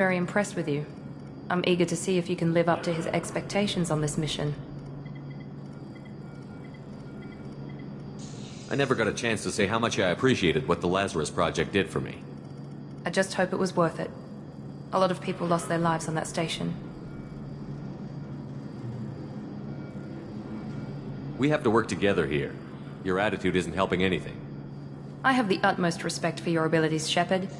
Very impressed with you. I'm eager to see if you can live up to his expectations on this mission. I never got a chance to say how much I appreciated what the Lazarus Project did for me. I just hope it was worth it. A lot of people lost their lives on that station. We have to work together here. Your attitude isn't helping anything. I have the utmost respect for your abilities, Shepard.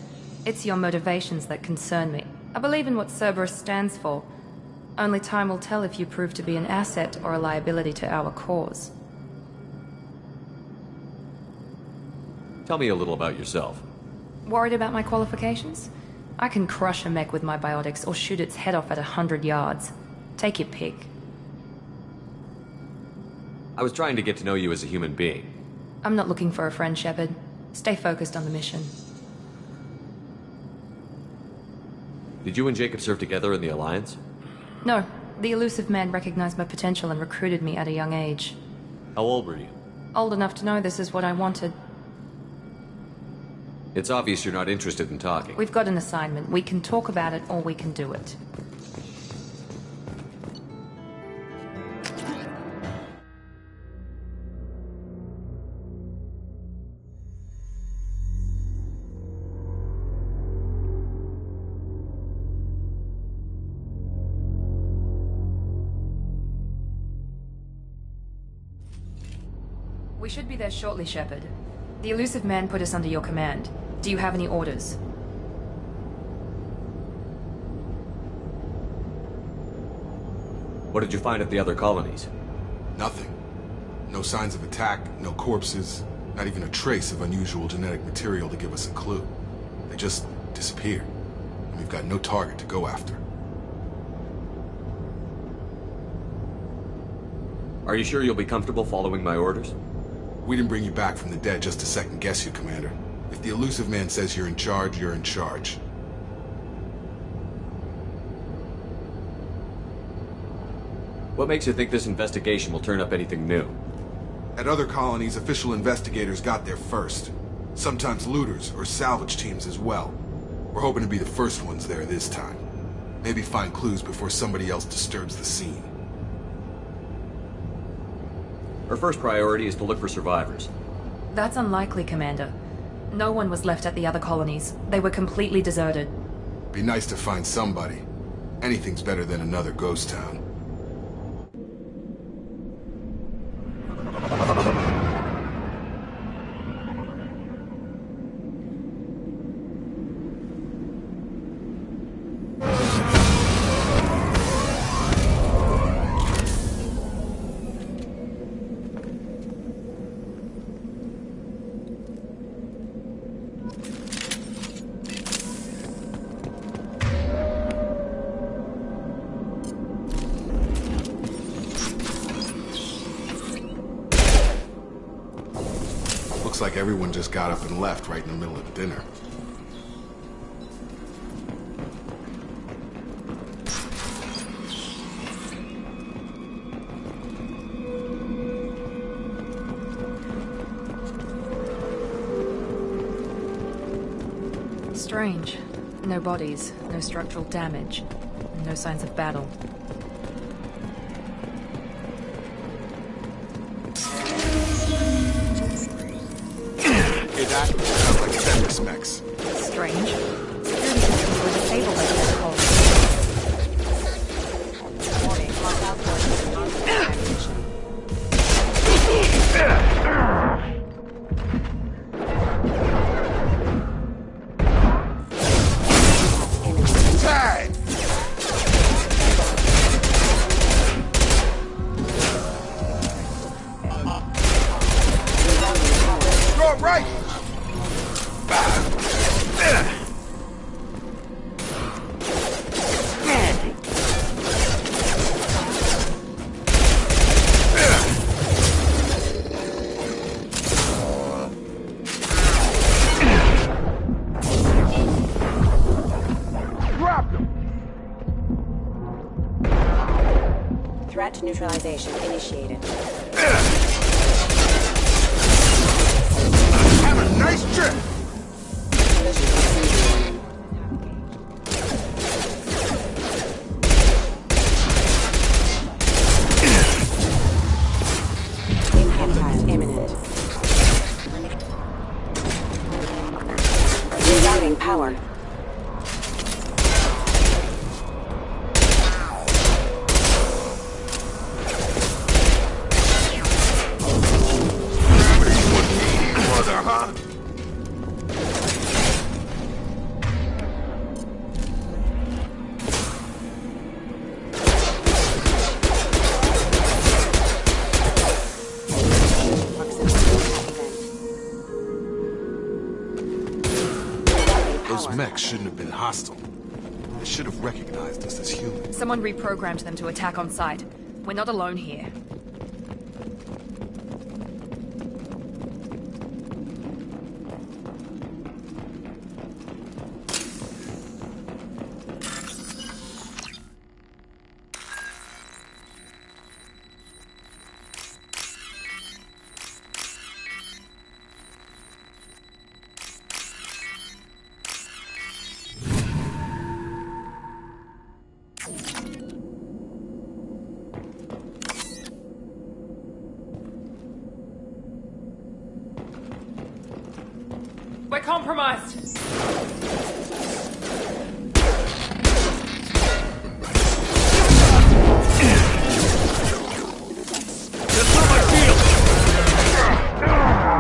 It's your motivations that concern me. I believe in what Cerberus stands for. Only time will tell if you prove to be an asset or a liability to our cause. Tell me a little about yourself. Worried about my qualifications? I can crush a mech with my biotics or shoot its head off at 100 yards. Take your pick. I was trying to get to know you as a human being. I'm not looking for a friend, Shepard. Stay focused on the mission. Did you and Jacob serve together in the Alliance? No. The elusive man recognized my potential and recruited me at a young age. How old were you? Old enough to know this is what I wanted. It's obvious you're not interested in talking. We've got an assignment. We can talk about it or we can do it. We should be there shortly, Shepard. The elusive man put us under your command. Do you have any orders? What did you find at the other colonies? Nothing. No signs of attack, no corpses, not even a trace of unusual genetic material to give us a clue. They just disappeared, and we've got no target to go after. Are you sure you'll be comfortable following my orders? We didn't bring you back from the dead just to second guess you, Commander. If the elusive man says you're in charge, you're in charge. What makes you think this investigation will turn up anything new? At other colonies, official investigators got there first. Sometimes looters or salvage teams as well. We're hoping to be the first ones there this time. Maybe find clues before somebody else disturbs the scene. Our first priority is to look for survivors. That's unlikely, Commander. No one was left at the other colonies. They were completely deserted. Be nice to find somebody. Anything's better than another ghost town. Looks like everyone just got up and left right in the middle of dinner. Strange. No bodies, no structural damage, no signs of battle. That sounds like Cerberus mechs. Strange. Security systems were disabled at the other colony. Warning, lockout forces not activation. Tag! Go right! Threat neutralization initiated. Have a nice trip! mechs shouldn't have been hostile. They should have recognized us as humans. Someone reprogrammed them to attack on sight. We're not alone here. We're compromised!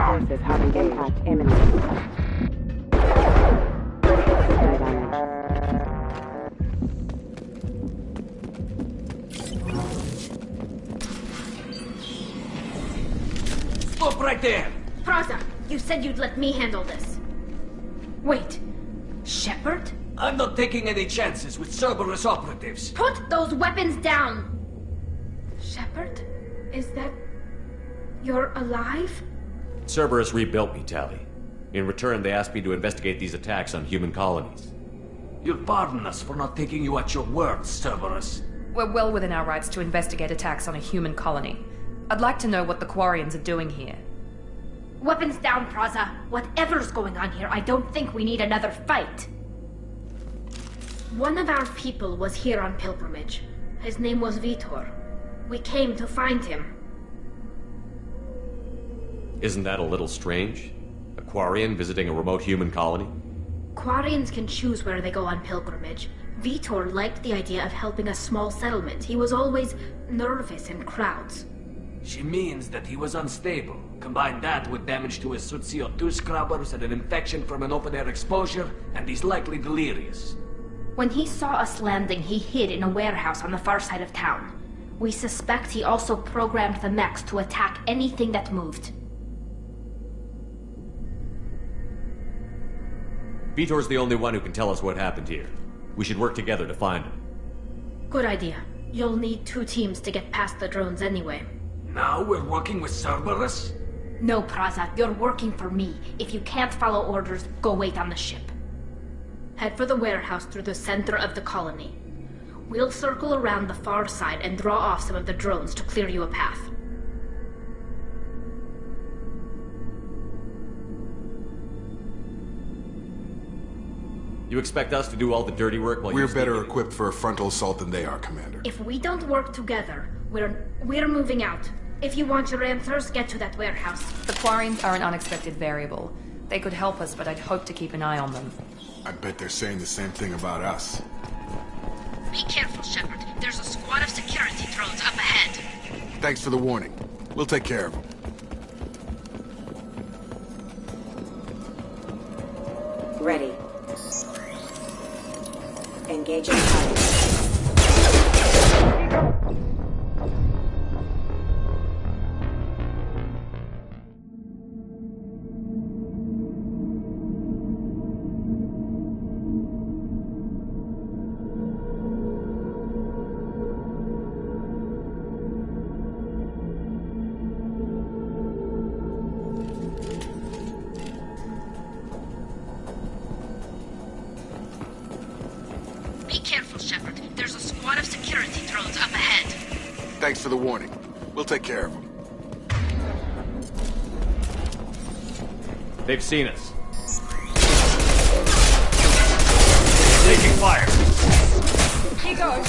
Forces having impact imminent. Stop right there! Praza, you said you'd let me handle this. Wait, Shepard? I'm not taking any chances with Cerberus operatives. Put those weapons down! Shepard? Is that... you're alive? Cerberus rebuilt me, Tally. In return, they asked me to investigate these attacks on human colonies. You'll pardon us for not taking you at your word, Cerberus. We're well within our rights to investigate attacks on a human colony. I'd like to know what the Quarians are doing here. Weapons down, Praza. Whatever's going on here, I don't think we need another fight. One of our people was here on pilgrimage. His name was Vitor. We came to find him. Isn't that a little strange? A Quarian visiting a remote human colony? Quarians can choose where they go on pilgrimage. Vitor liked the idea of helping a small settlement. He was always nervous in crowds. She means that he was unstable. Combine that with damage to his CO2 scrubbers and an infection from an open-air exposure, and he's likely delirious. When he saw us landing, he hid in a warehouse on the far side of town. We suspect he also programmed the mechs to attack anything that moved. Vitor's the only one who can tell us what happened here. We should work together to find him. Good idea. You'll need 2 teams to get past the drones anyway. Now we're working with Cerberus? No, Praza, you're working for me. If you can't follow orders, go wait on the ship. Head for the warehouse through the center of the colony. We'll circle around the far side and draw off some of the drones to clear you a path. You expect us to do all the dirty work while We're you're better sneaking? equipped for a frontal assault than they are, Commander. If we don't work together, we're moving out. If you want your answers, get to that warehouse. The Quarians are an unexpected variable. They could help us, but I'd hope to keep an eye on them. I bet they're saying the same thing about us. Be careful, Shepard. There's a squad of security drones up ahead. Thanks for the warning. We'll take care of them. Ready. Engaging target. Be careful, Shepard. There's a squad of security drones up ahead. Thanks for the warning. We'll take care of them. They've seen us. Taking fire! Here goes!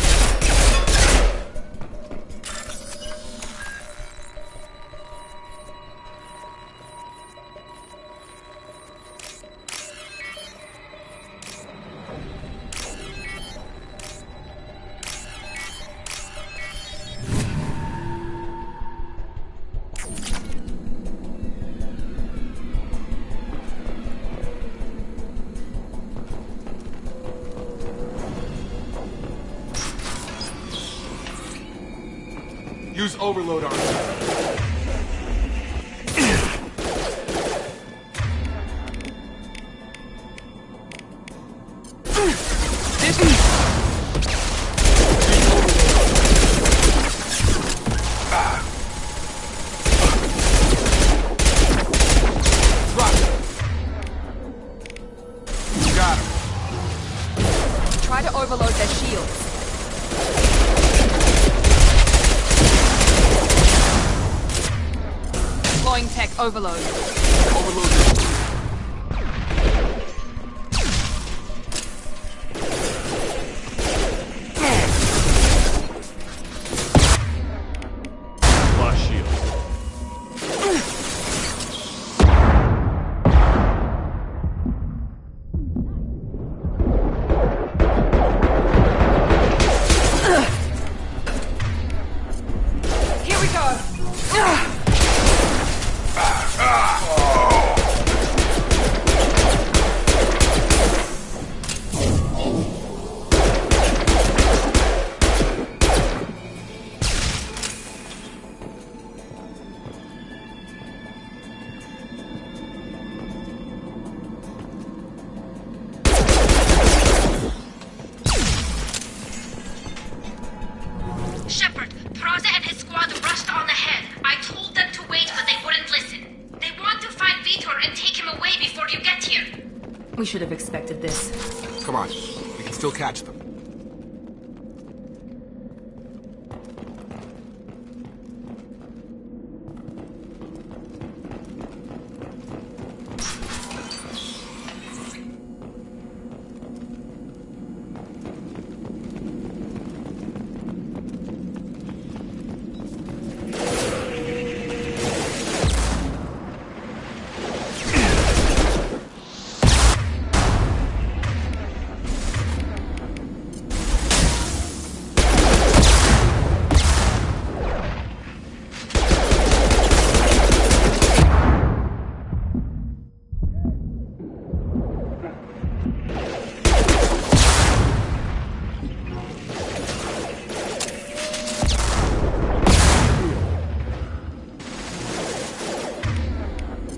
Use overload armor. shields. Deploying tech overload. Lost shield. Here we go. Shepard, Praza and his squad rushed on ahead. I told them to wait, but they wouldn't listen. They want to find Vitor and take him away before you get here. We should have expected this. Come on, we can still catch them.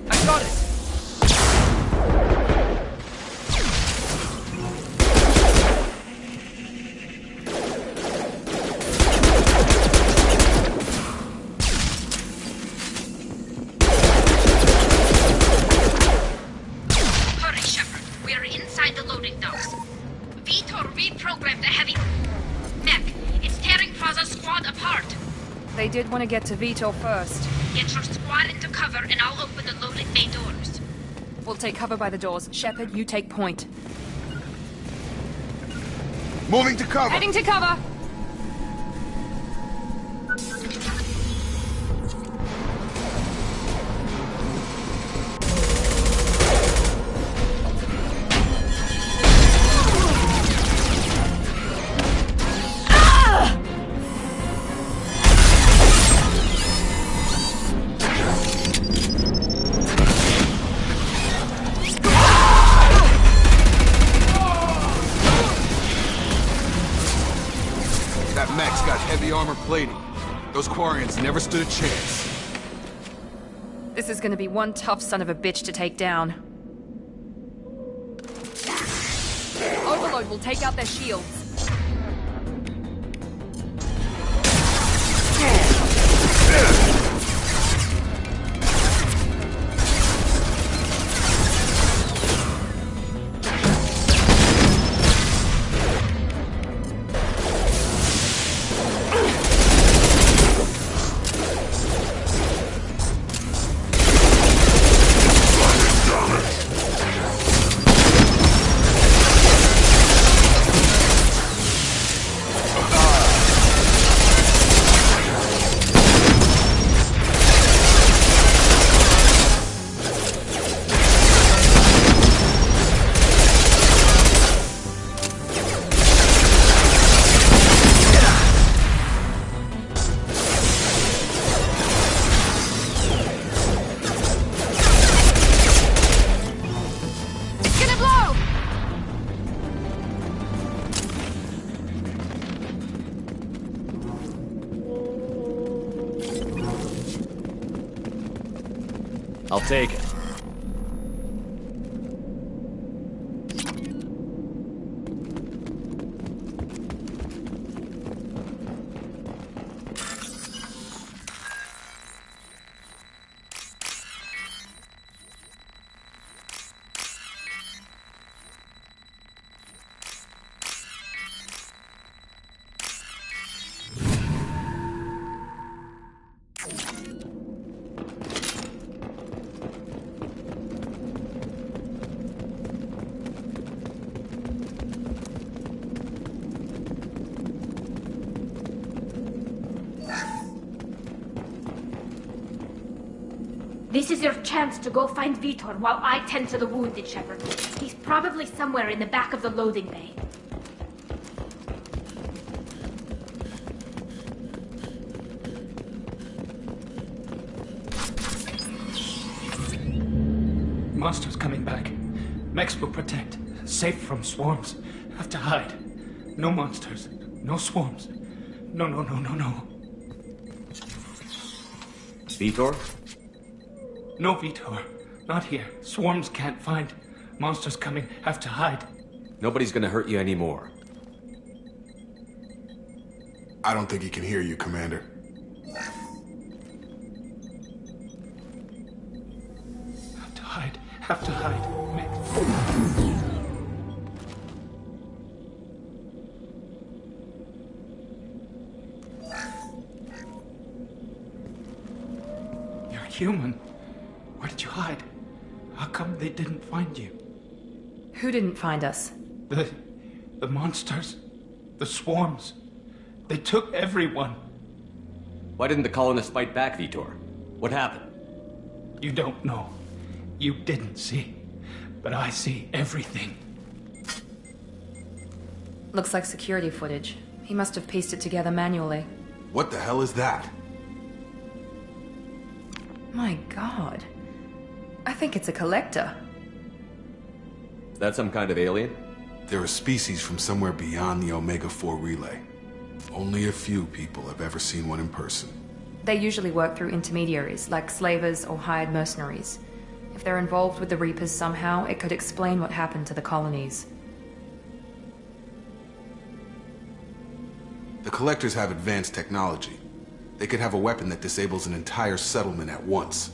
I got it. Hurry, Shepard. We are inside the loading docks. Vitor reprogrammed the heavy mech. It's tearing Praza's squad apart. They did want to get to Vito first. Get your squad into cover and I'll open the loading bay doors. We'll take cover by the doors. Shepard, you take point. Moving to cover! Heading to cover! That mech's got heavy armor plating. Those Quarians never stood a chance. This is gonna be one tough son of a bitch to take down. Overload will take out their shields. I'll take it. This is your chance to go find Vitor while I tend to the wounded, Shepard. He's probably somewhere in the back of the loading bay. Monsters coming back. Mechs will protect. Safe from swarms. Have to hide. No monsters. No swarms. No. Vitor? No Vitor. Not here. Swarms can't find. Monsters coming. Have to hide. Nobody's gonna hurt you anymore. I don't think he can hear you, Commander. Have to hide. You're human. Where did you hide? How come they didn't find you? Who didn't find us? The monsters. The swarms. They took everyone. Why didn't the colonists fight back, Vitor? What happened? You don't know. You didn't see. But I see everything. Looks like security footage. He must have pieced it together manually. What the hell is that? My God. I think it's a collector. Is that some kind of alien? They're a species from somewhere beyond the Omega-4 relay. Only a few people have ever seen one in person. They usually work through intermediaries, like slavers or hired mercenaries. If they're involved with the Reapers somehow, it could explain what happened to the colonies. The Collectors have advanced technology. They could have a weapon that disables an entire settlement at once.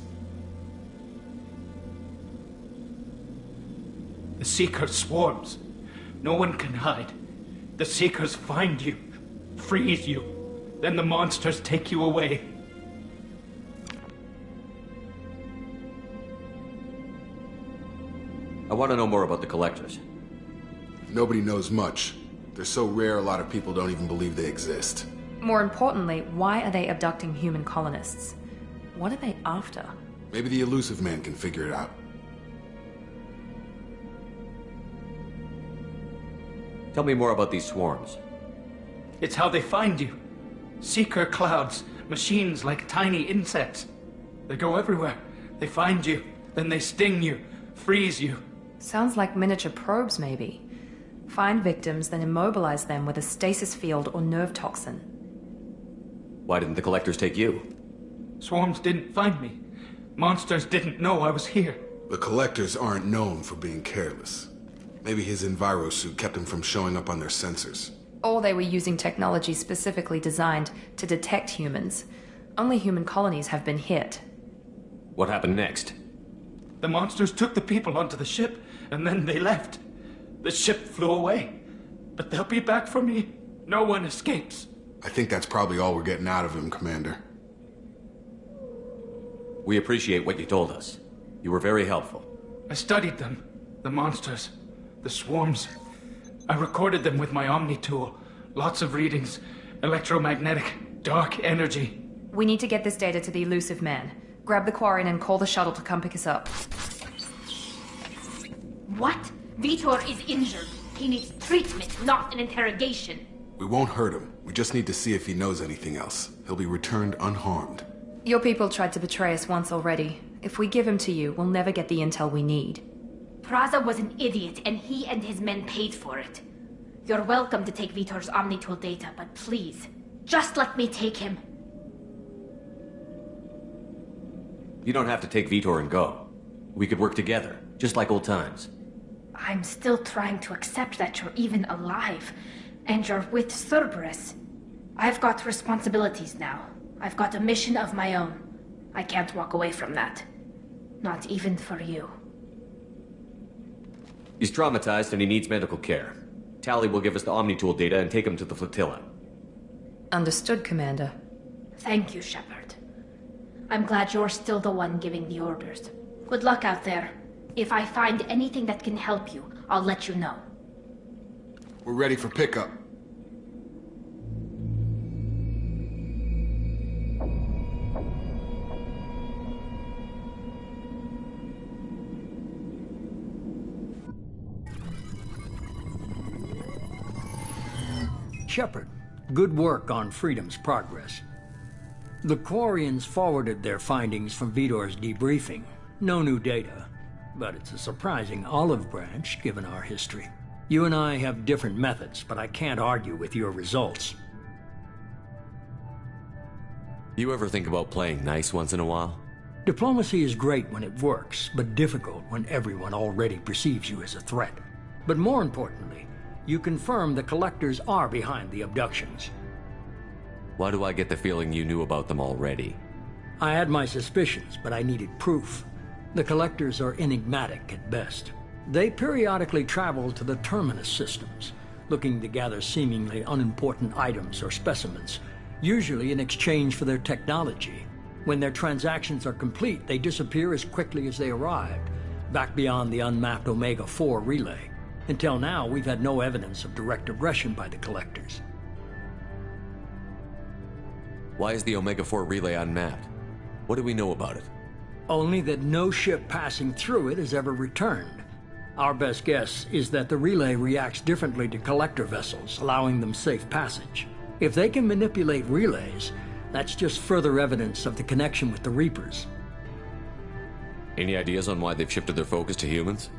The Seekers swarms. No one can hide. The Seekers find you, freeze you. Then the monsters take you away. I want to know more about the Collectors. Nobody knows much. They're so rare, a lot of people don't even believe they exist. More importantly, why are they abducting human colonists? What are they after? Maybe the Elusive Man can figure it out. Tell me more about these swarms. It's how they find you. Seeker clouds, machines like tiny insects. They go everywhere. They find you, then they sting you, freeze you. Sounds like miniature probes, maybe. Find victims, then immobilize them with a stasis field or nerve toxin. Why didn't the Collectors take you? Swarms didn't find me. Monsters didn't know I was here. The Collectors aren't known for being careless. Maybe his envirosuit kept him from showing up on their sensors. Or they were using technology specifically designed to detect humans. Only human colonies have been hit. What happened next? The monsters took the people onto the ship, and then they left. The ship flew away. But they'll be back for me. No one escapes. I think that's probably all we're getting out of him, Commander. We appreciate what you told us. You were very helpful. I studied them. The monsters. The swarms. I recorded them with my Omni tool. Lots of readings. Electromagnetic. Dark energy. We need to get this data to the Elusive Man. Grab the Quarren and call the shuttle to come pick us up. What? Vitor is injured. He needs treatment, not an interrogation. We won't hurt him. We just need to see if he knows anything else. He'll be returned unharmed. Your people tried to betray us once already. If we give him to you, we'll never get the intel we need. Praza was an idiot, and he and his men paid for it. You're welcome to take Vitor's Omnitool data, but please, just let me take him. You don't have to take Vitor and go. We could work together, just like old times. I'm still trying to accept that you're even alive, and you're with Cerberus. I've got responsibilities now. I've got a mission of my own. I can't walk away from that. Not even for you. He's traumatized and he needs medical care. Tally will give us the Omnitool data and take him to the flotilla. Understood, Commander. Thank you, Shepard. I'm glad you're still the one giving the orders. Good luck out there. If I find anything that can help you, I'll let you know. We're ready for pickup. Shepard, good work on Freedom's progress. The Quarians forwarded their findings from Vidor's debriefing. No new data, but it's a surprising olive branch given our history. You and I have different methods, but I can't argue with your results. You ever think about playing nice once in a while? Diplomacy is great when it works, but difficult when everyone already perceives you as a threat. But more importantly, you confirm the Collectors are behind the abductions. Why do I get the feeling you knew about them already? I had my suspicions, but I needed proof. The Collectors are enigmatic at best. They periodically travel to the Terminus systems, looking to gather seemingly unimportant items or specimens, usually in exchange for their technology. When their transactions are complete, they disappear as quickly as they arrived, back beyond the unmapped Omega-4 relay. Until now, we've had no evidence of direct aggression by the Collectors. Why is the Omega-4 relay unmapped? What do we know about it? Only that no ship passing through it has ever returned. Our best guess is that the relay reacts differently to Collector vessels, allowing them safe passage. If they can manipulate relays, that's just further evidence of the connection with the Reapers. Any ideas on why they've shifted their focus to humans?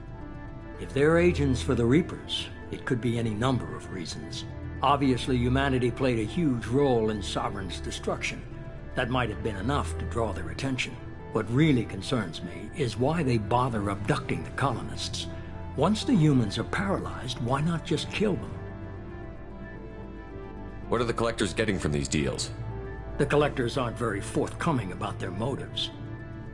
If they're agents for the Reapers, it could be any number of reasons. Obviously, humanity played a huge role in Sovereign's destruction. That might have been enough to draw their attention. What really concerns me is why they bother abducting the colonists. Once the humans are paralyzed, why not just kill them? What are the Collectors getting from these deals? The Collectors aren't very forthcoming about their motives.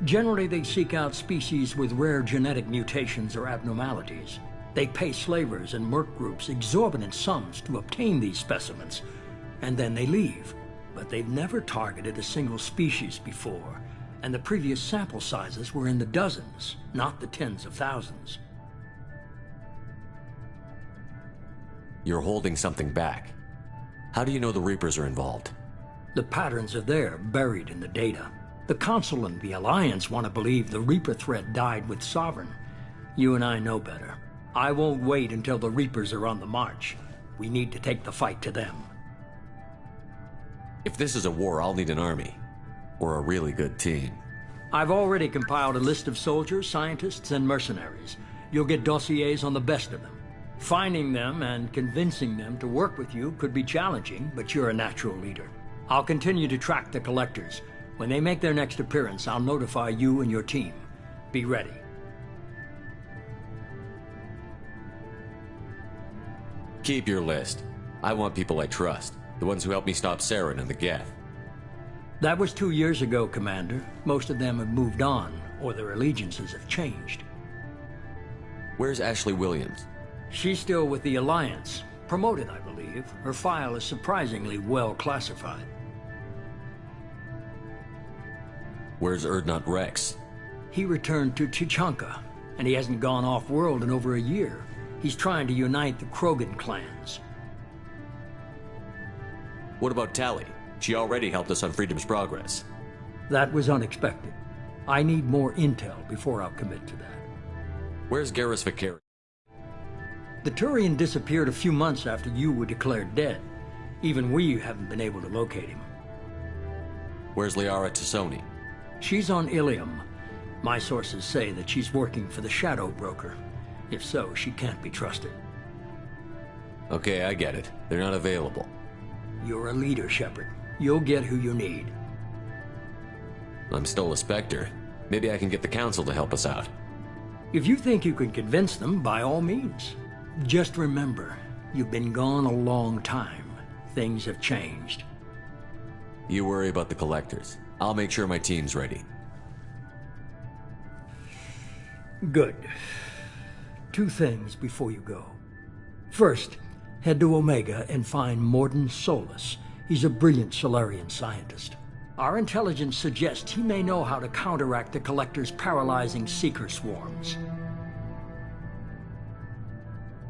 Generally, they seek out species with rare genetic mutations or abnormalities. They pay slavers and merc groups exorbitant sums to obtain these specimens, and then they leave. But they've never targeted a single species before, and the previous sample sizes were in the dozens, not the tens of thousands. You're holding something back. How do you know the Reapers are involved? The patterns are there, buried in the data. The Council and the Alliance want to believe the Reaper threat died with Sovereign. You and I know better. I won't wait until the Reapers are on the march. We need to take the fight to them. If this is a war, I'll need an army. Or a really good team. I've already compiled a list of soldiers, scientists, and mercenaries. You'll get dossiers on the best of them. Finding them and convincing them to work with you could be challenging, but you're a natural leader. I'll continue to track the Collectors. When they make their next appearance, I'll notify you and your team. Be ready. Keep your list. I want people I trust. The ones who helped me stop Saren and the Geth. That was 2 years ago, Commander. Most of them have moved on, or their allegiances have changed. Where's Ashley Williams? She's still with the Alliance. Promoted, I believe. Her file is surprisingly well classified. Where's Erdnot Rex? He returned to Chichanka, and he hasn't gone off-world in over a year. He's trying to unite the Krogan clans. What about Tali? She already helped us on Freedom's progress. That was unexpected. I need more intel before I'll commit to that. Where's Garrus Vicari? The Turian disappeared a few months after you were declared dead. Even we haven't been able to locate him. Where's Liara Tassoni? She's on Ilium. My sources say that she's working for the Shadow Broker. If so, she can't be trusted. Okay, I get it. They're not available. You're a leader, Shepard. You'll get who you need. I'm still a Spectre. Maybe I can get the Council to help us out. If you think you can convince them, by all means. Just remember, you've been gone a long time. Things have changed. You worry about the Collectors. I'll make sure my team's ready. Good. 2 things before you go. First, head to Omega and find Mordin Solus. He's a brilliant Solarian scientist. Our intelligence suggests he may know how to counteract the Collector's paralyzing Seeker swarms.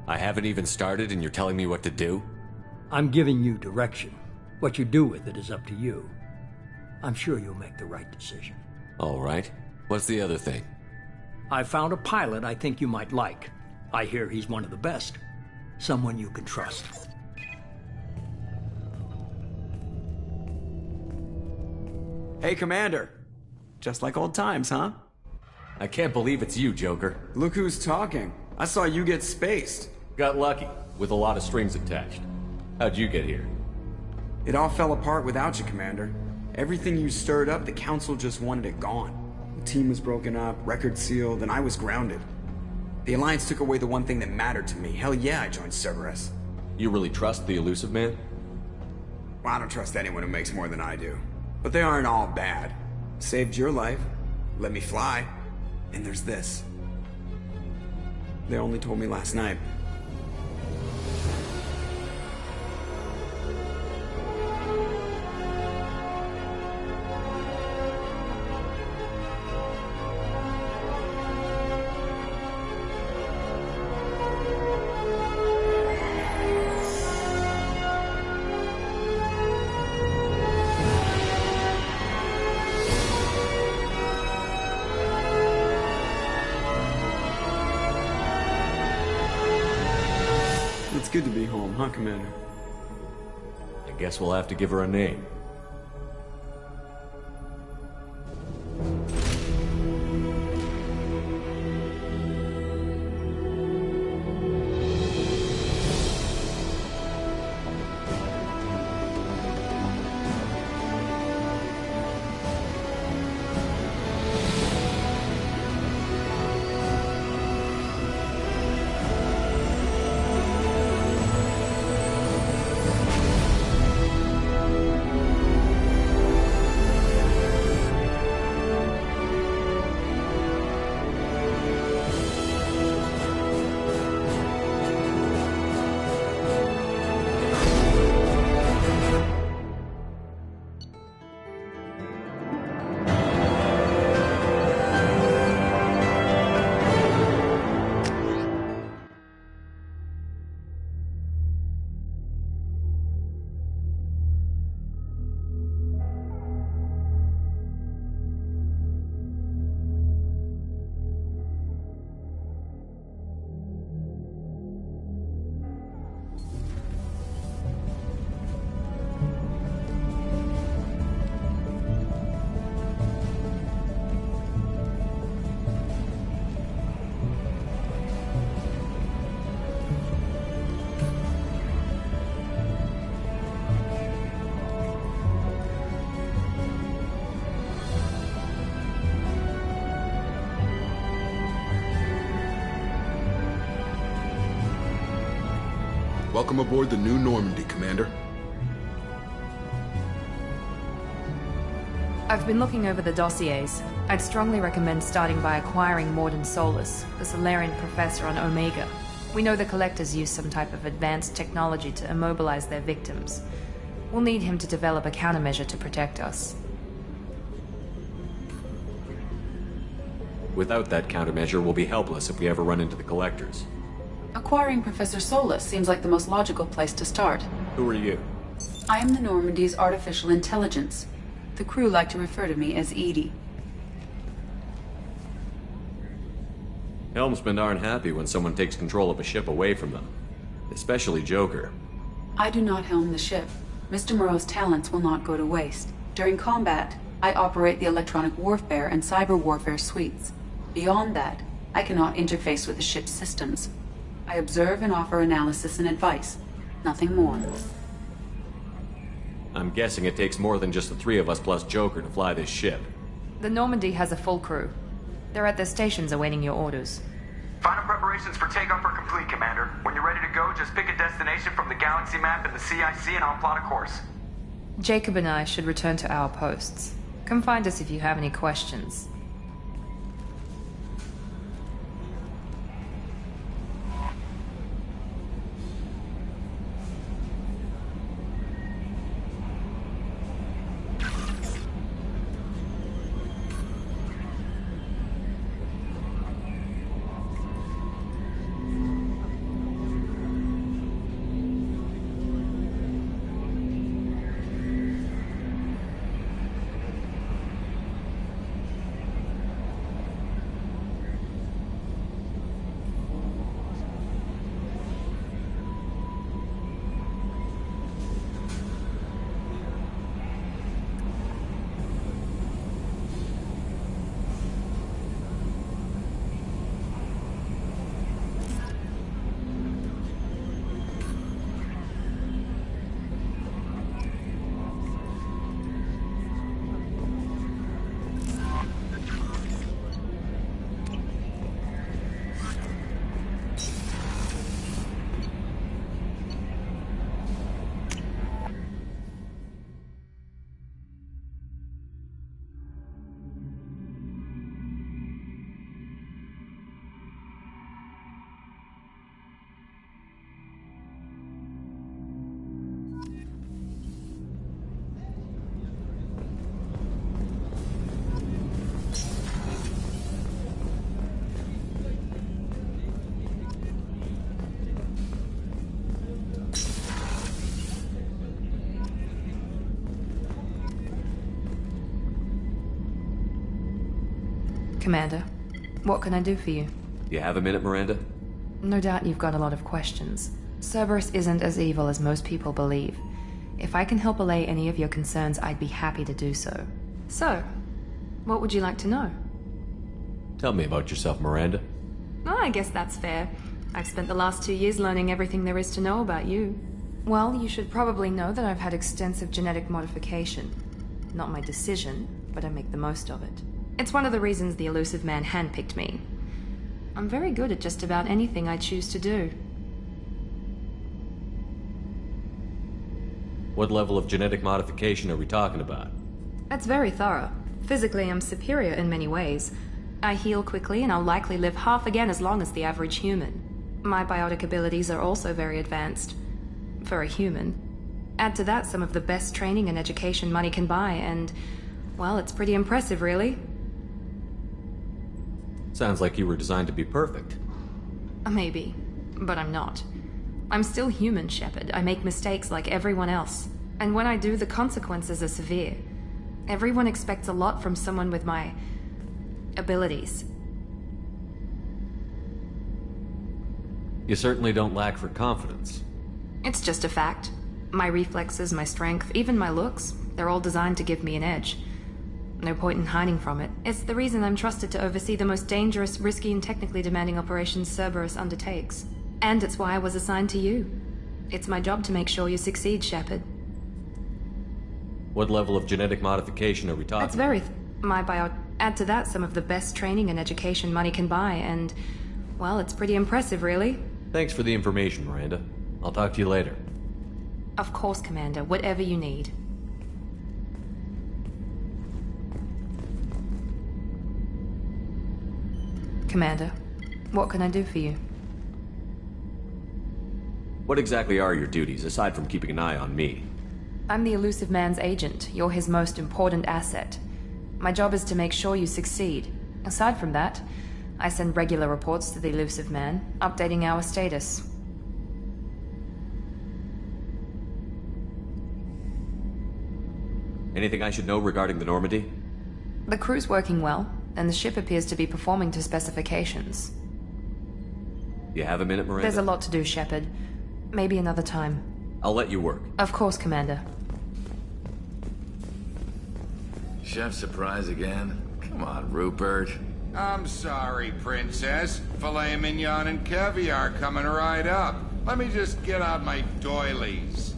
I haven't even started and you're telling me what to do? I'm giving you direction. What you do with it is up to you. I'm sure you'll make the right decision. All right. What's the other thing? I found a pilot I think you might like. I hear he's one of the best. Someone you can trust. Hey, Commander. Just like old times, huh? I can't believe it's you, Joker. Look who's talking. I saw you get spaced. Got lucky, with a lot of strings attached. How'd you get here? It all fell apart without you, Commander. Everything you stirred up, the Council just wanted it gone. The team was broken up, record sealed, and I was grounded. The Alliance took away the one thing that mattered to me. Hell yeah, I joined Cerberus. You really trust the Elusive Man? Well, I don't trust anyone who makes more than I do. But they aren't all bad. Saved your life, let me fly, and there's this. They only told me last night. It's good to be home, huh, Commander? I guess we'll have to give her a name. Welcome aboard the new Normandy, Commander. I've been looking over the dossiers. I'd strongly recommend starting by acquiring Morden Solus, the Solarian professor on Omega. We know the Collectors use some type of advanced technology to immobilize their victims. We'll need him to develop a countermeasure to protect us. Without that countermeasure, we'll be helpless if we ever run into the Collectors. Acquiring Professor Solus seems like the most logical place to start. Who are you? I am the Normandy's artificial intelligence. The crew like to refer to me as Edie. Helmsmen aren't happy when someone takes control of a ship away from them. Especially Joker. I do not helm the ship. Mr. Moreau's talents will not go to waste. During combat, I operate the electronic warfare and cyber warfare suites. Beyond that, I cannot interface with the ship's systems. I observe and offer analysis and advice. Nothing more. I'm guessing it takes more than just the three of us plus Joker to fly this ship. The Normandy has a full crew. They're at their stations awaiting your orders. Final preparations for takeoff are complete, Commander. When you're ready to go, just pick a destination from the galaxy map in the CIC and I'll plot a course. Jacob and I should return to our posts. Come find us if you have any questions. Commander, what can I do for you? You have a minute, Miranda? No doubt you've got a lot of questions. Cerberus isn't as evil as most people believe. If I can help allay any of your concerns, I'd be happy to do so. So, what would you like to know? Tell me about yourself, Miranda. Oh, I guess that's fair. I've spent the last 2 years learning everything there is to know about you. Well, you should probably know that I've had extensive genetic modification. Not my decision, but I make the most of it. It's one of the reasons the elusive man handpicked me. I'm very good at just about anything I choose to do. What level of genetic modification are we talking about? That's very thorough. Physically, I'm superior in many ways. I heal quickly, and I'll likely live half again as long as the average human. My biotic abilities are also very advanced. For a human. Add to that some of the best training and education money can buy, and, well, it's pretty impressive, really. Sounds like you were designed to be perfect. Maybe, but I'm not. I'm still human, Shepard. I make mistakes like everyone else. And when I do, the consequences are severe. Everyone expects a lot from someone with my abilities. You certainly don't lack for confidence. It's just a fact. My reflexes, my strength, even my looks, they're all designed to give me an edge. No point in hiding from it. It's the reason I'm trusted to oversee the most dangerous, risky, and technically demanding operations Cerberus undertakes. And it's why I was assigned to you. It's my job to make sure you succeed, Shepard. What level of genetic modification are we talking? That's very... Add to that some of the best training and education money can buy, and... well, it's pretty impressive, really. Thanks for the information, Miranda. I'll talk to you later. Of course, Commander. Whatever you need. Commander, what can I do for you? What exactly are your duties, aside from keeping an eye on me? I'm the elusive man's agent. You're his most important asset. My job is to make sure you succeed. Aside from that, I send regular reports to the elusive man, updating our status. Anything I should know regarding the Normandy? The crew's working well, and the ship appears to be performing to specifications. You have a minute, Miranda? There's a lot to do, Shepard. Maybe another time. I'll let you work. Of course, Commander. Chef surprise again? Come on, Rupert. I'm sorry, Princess. Filet mignon and caviar coming right up. Let me just get out my doilies.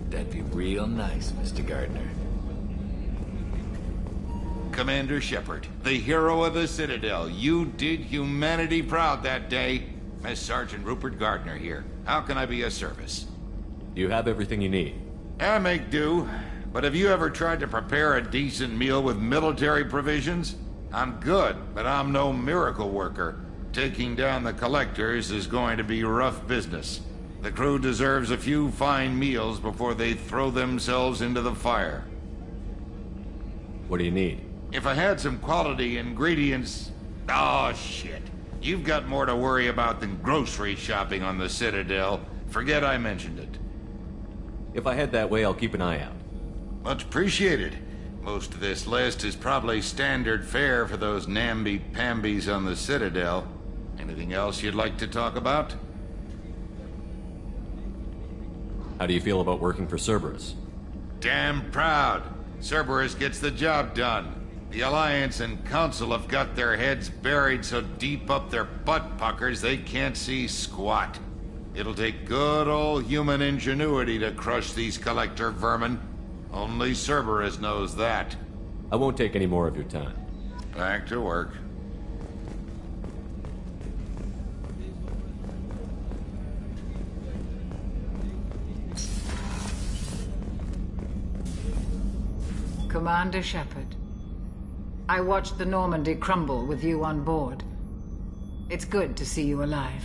That'd be real nice, Mr. Gardner. Commander Shepard, the hero of the Citadel. You did humanity proud that day. Miss Sergeant Rupert Gardner here. How can I be of service? You have everything you need. I make do. But have you ever tried to prepare a decent meal with military provisions? I'm good, but I'm no miracle worker. Taking down the collectors is going to be rough business. The crew deserves a few fine meals before they throw themselves into the fire. What do you need? If I had some quality ingredients... Oh, shit. You've got more to worry about than grocery shopping on the Citadel. Forget I mentioned it. If I head that way, I'll keep an eye out. Much appreciated. Most of this list is probably standard fare for those namby-pambies on the Citadel. Anything else you'd like to talk about? How do you feel about working for Cerberus? Damn proud. Cerberus gets the job done. The Alliance and Council have got their heads buried so deep up their butt puckers they can't see squat. It'll take good old human ingenuity to crush these collector vermin. Only Cerberus knows that. I won't take any more of your time. Back to work. Commander Shepard, I watched the Normandy crumble with you on board. It's good to see you alive.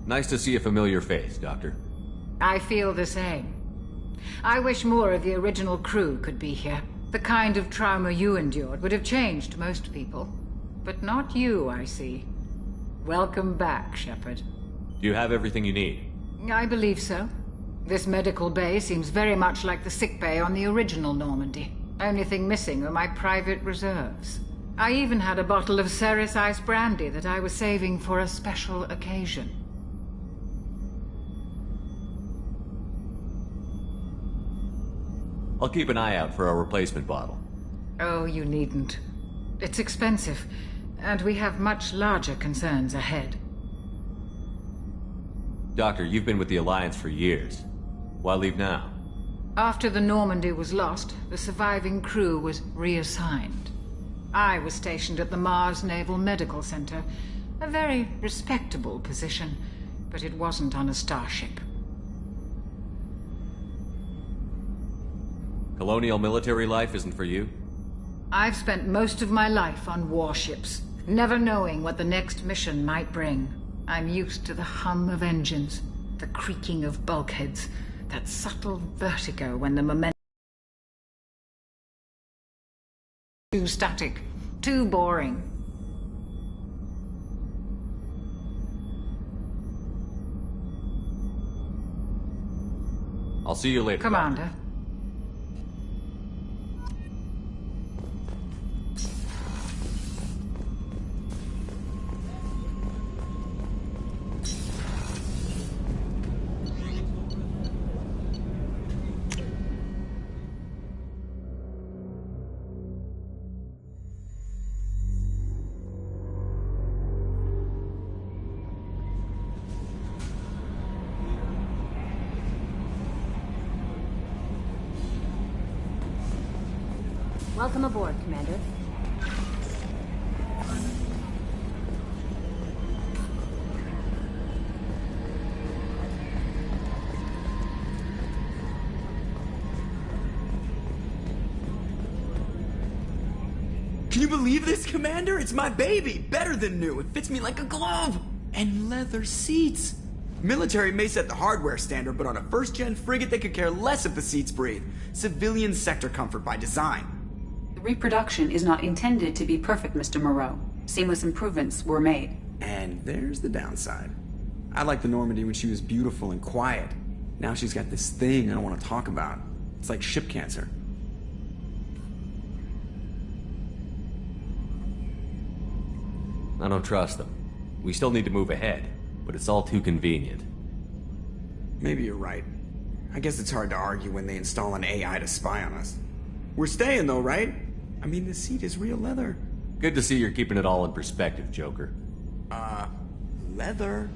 Nice to see a familiar face, Doctor. I feel the same. I wish more of the original crew could be here. The kind of trauma you endured would have changed most people. But not you, I see. Welcome back, Shepard. Do you have everything you need? I believe so. This medical bay seems very much like the sick bay on the original Normandy. Only thing missing are my private reserves. I even had a bottle of Ceres Ice brandy that I was saving for a special occasion. I'll keep an eye out for a replacement bottle. Oh, you needn't. It's expensive, and we have much larger concerns ahead. Doctor, you've been with the Alliance for years. Why leave now? After the Normandy was lost, the surviving crew was reassigned. I was stationed at the Mars Naval Medical Center, a very respectable position, but it wasn't on a starship. Colonial military life isn't for you? I've spent most of my life on warships, never knowing what the next mission might bring. I'm used to the hum of engines, the creaking of bulkheads, that subtle vertigo when the momentum... Too static, too boring. I'll see you later, Commander. Doctor. Welcome aboard, Commander. Can you believe this, Commander? It's my baby! Better than new. It fits me like a glove! And leather seats! Military may set the hardware standard, but on a first-gen frigate, they could care less if the seats breathe. Civilian sector comfort by design. The reproduction is not intended to be perfect, Mr. Moreau. Seamless improvements were made. And there's the downside. I liked the Normandy when she was beautiful and quiet. Now she's got this thing I don't want to talk about. It's like ship cancer. I don't trust them. We still need to move ahead, but it's all too convenient. Maybe you're right. I guess it's hard to argue when they install an AI to spy on us. We're staying though, right? I mean, the seat is real leather. Good to see you're keeping it all in perspective, Joker. Leather?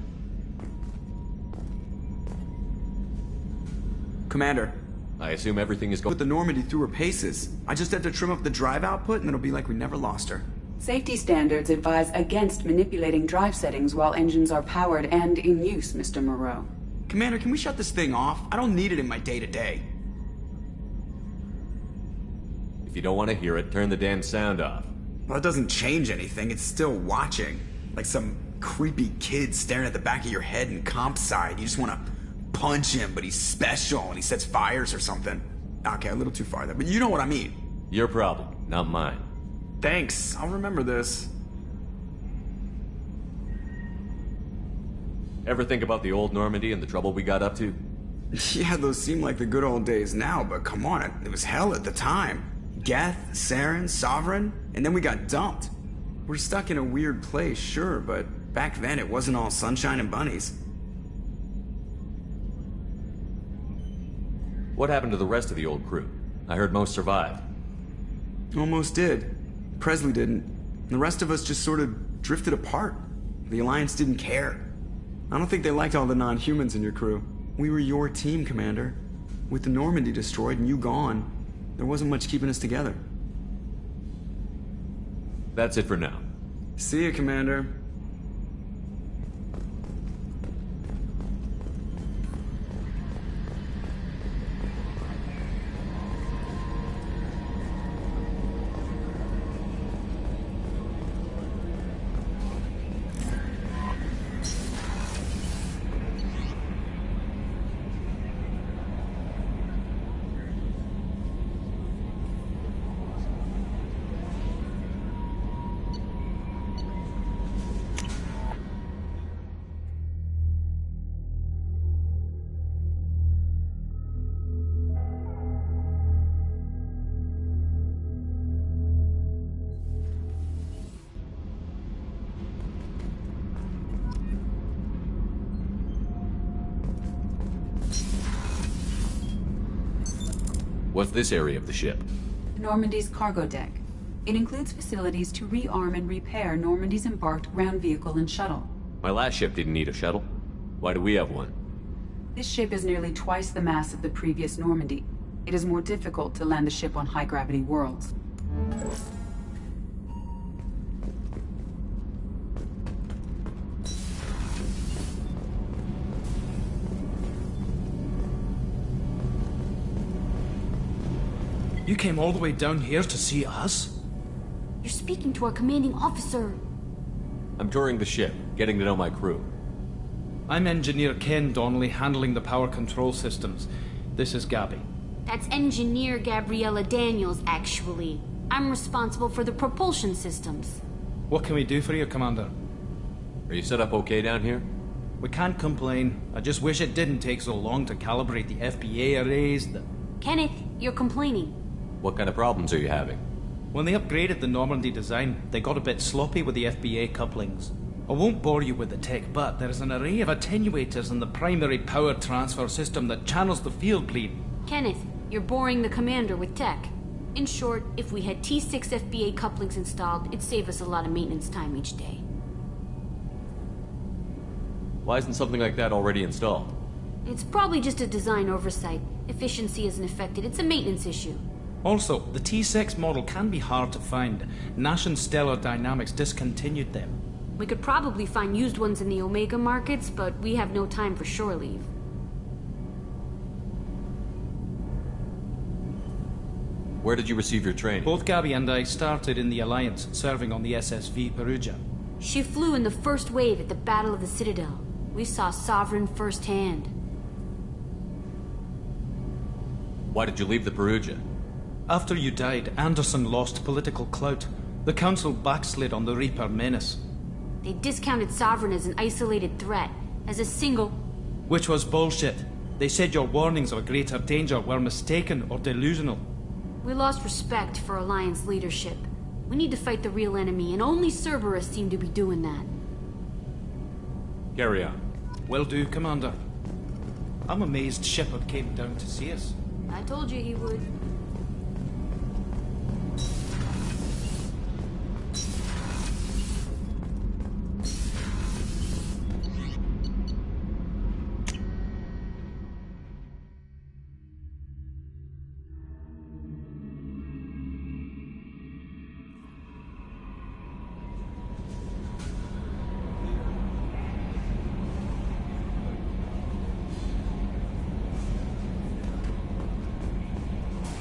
Commander. I assume everything is going... Put the Normandy through her paces. I just have to trim up the drive output and it'll be like we never lost her. Safety standards advise against manipulating drive settings while engines are powered and in use, Mr. Moreau. Commander, can we shut this thing off? I don't need it in my day-to-day. If you don't want to hear it, turn the damn sound off. Well, it doesn't change anything. It's still watching. Like some creepy kid staring at the back of your head in comp side. You just want to punch him, but he's special and he sets fires or something. Okay, a little too far there, but you know what I mean. Your problem, not mine. Thanks. I'll remember this. Ever think about the old Normandy and the trouble we got up to? Yeah, those seem like the good old days now, but come on, it was hell at the time. Geth, Saren, Sovereign, and then we got dumped. We're stuck in a weird place, sure, but back then it wasn't all sunshine and bunnies. What happened to the rest of the old crew? I heard most survived. Almost did. Presley didn't. The rest of us just sort of drifted apart. The Alliance didn't care. I don't think they liked all the non-humans in your crew. We were your team, Commander. With the Normandy destroyed and you gone, there wasn't much keeping us together. That's it for now. See you, Commander. What's this area of the ship? Normandy's cargo deck. It includes facilities to rearm and repair Normandy's embarked ground vehicle and shuttle. My last ship didn't need a shuttle. Why do we have one? This ship is nearly twice the mass of the previous Normandy. It is more difficult to land the ship on high-gravity worlds. You came all the way down here to see us? You're speaking to our commanding officer. I'm touring the ship, getting to know my crew. I'm Engineer Ken Donnelly, handling the power control systems. This is Gabby. That's Engineer Gabriella Daniels, actually. I'm responsible for the propulsion systems. What can we do for you, Commander? Are you set up okay down here? We can't complain. I just wish it didn't take so long to calibrate the FBA arrays. Kenneth, you're complaining. What kind of problems are you having? When they upgraded the Normandy design, they got a bit sloppy with the FBA couplings. I won't bore you with the tech, but there is an array of attenuators in the primary power transfer system that channels the field bleed. Kenneth, you're boring the commander with tech. In short, if we had T6 FBA couplings installed, it'd save us a lot of maintenance time each day. Why isn't something like that already installed? It's probably just a design oversight. Efficiency isn't affected. It's a maintenance issue. Also, the T6 model can be hard to find. Nash and Stellar Dynamics discontinued them. We could probably find used ones in the Omega markets, but we have no time for shore leave. Where did you receive your training? Both Gabby and I started in the Alliance, serving on the SSV Perugia. She flew in the first wave at the Battle of the Citadel. We saw Sovereign firsthand. Why did you leave the Perugia? After you died, Anderson lost political clout. The Council backslid on the Reaper menace. They discounted Sovereign as an isolated threat, as a single... Which was bullshit. They said your warnings of a greater danger were mistaken or delusional. We lost respect for Alliance leadership. We need to fight the real enemy, and only Cerberus seem to be doing that. Carry on. Will do, Commander. I'm amazed Shepard came down to see us. I told you he would.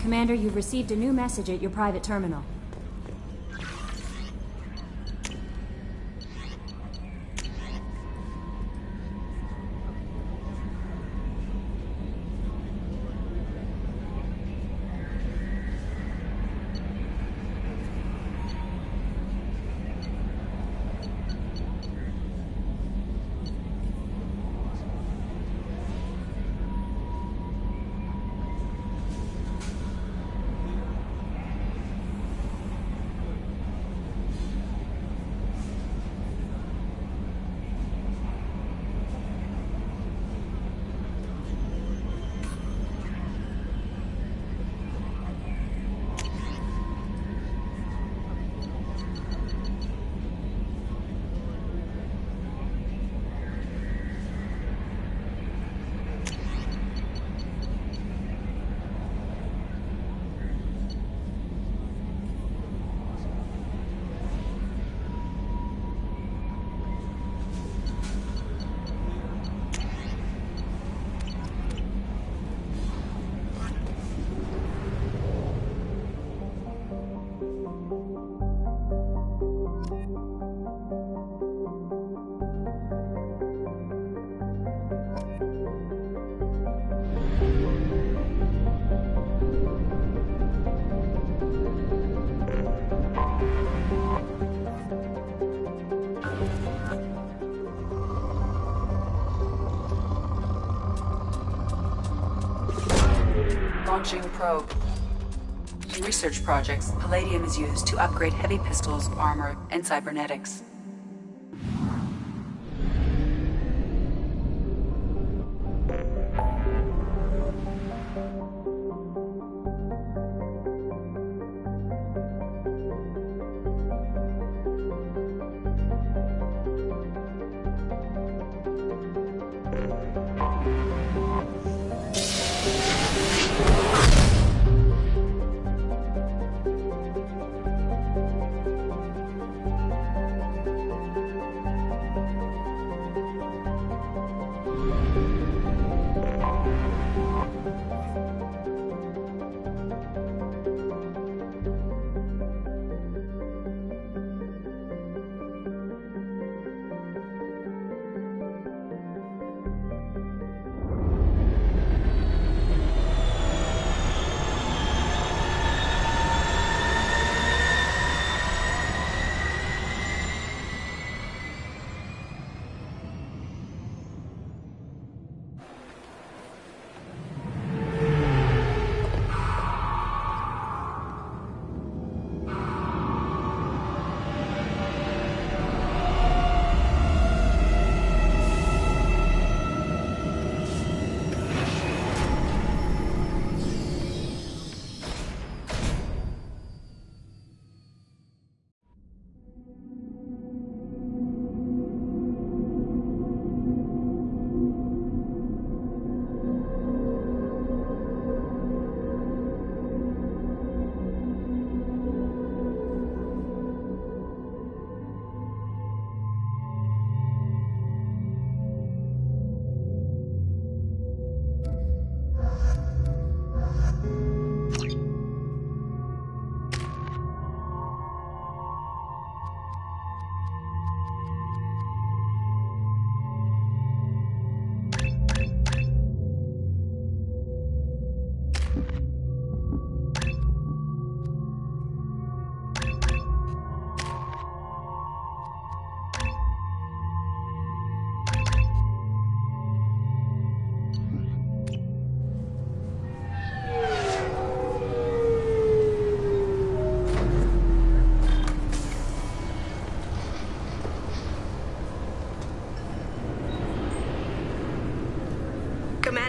Commander, you've received a new message at your private terminal. Launching probe. In research projects, palladium is used to upgrade heavy pistols, armor, and cybernetics.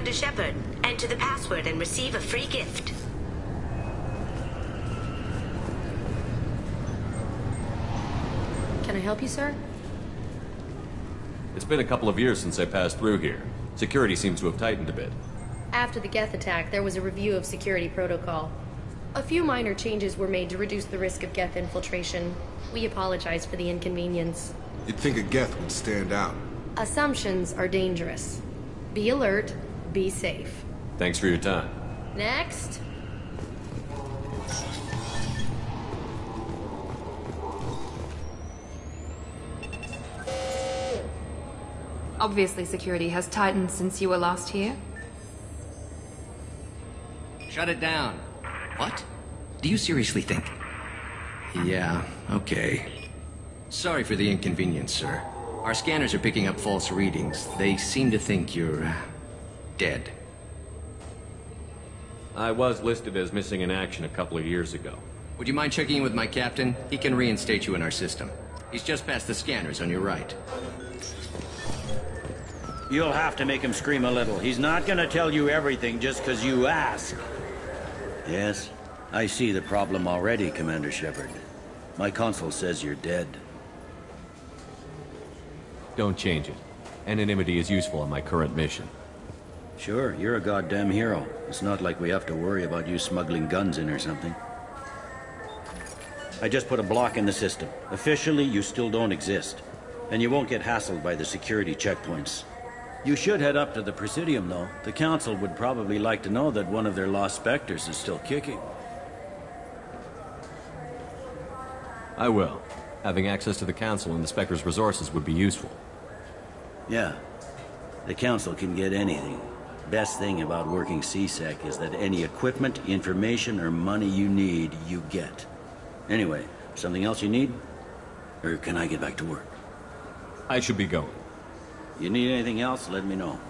Commander Shepard. Enter the password and receive a free gift. Can I help you, sir? It's been a couple of years since I passed through here. Security seems to have tightened a bit. After the Geth attack, there was a review of security protocol. A few minor changes were made to reduce the risk of Geth infiltration. We apologize for the inconvenience. You'd think a Geth would stand out. Assumptions are dangerous. Be alert, be safe. Thanks for your time. Next. Obviously, security has tightened since you were last here. Shut it down. What? Do you seriously think? Yeah, okay. Sorry for the inconvenience, sir. Our scanners are picking up false readings. They seem to think you're dead. I was listed as missing in action a couple of years ago. Would you mind checking in with my captain? He can reinstate you in our system. He's just past the scanners on your right. You'll have to make him scream a little. He's not gonna tell you everything just because you ask. Yes, I see the problem already, Commander Shepard. My console says you're dead. Don't change it. Anonymity is useful on my current mission. Sure, you're a goddamn hero. It's not like we have to worry about you smuggling guns in or something. I just put a block in the system. Officially, you still don't exist. And you won't get hassled by the security checkpoints. You should head up to the Presidium, though. The Council would probably like to know that one of their lost specters is still kicking. I will. Having access to the Council and the Spectre's resources would be useful. Yeah. The Council can get anything. Best thing about working CSEC is that any equipment, information, or money you need, you get. Anyway, something else you need? Or can I get back to work? I should be going. You need anything else, let me know.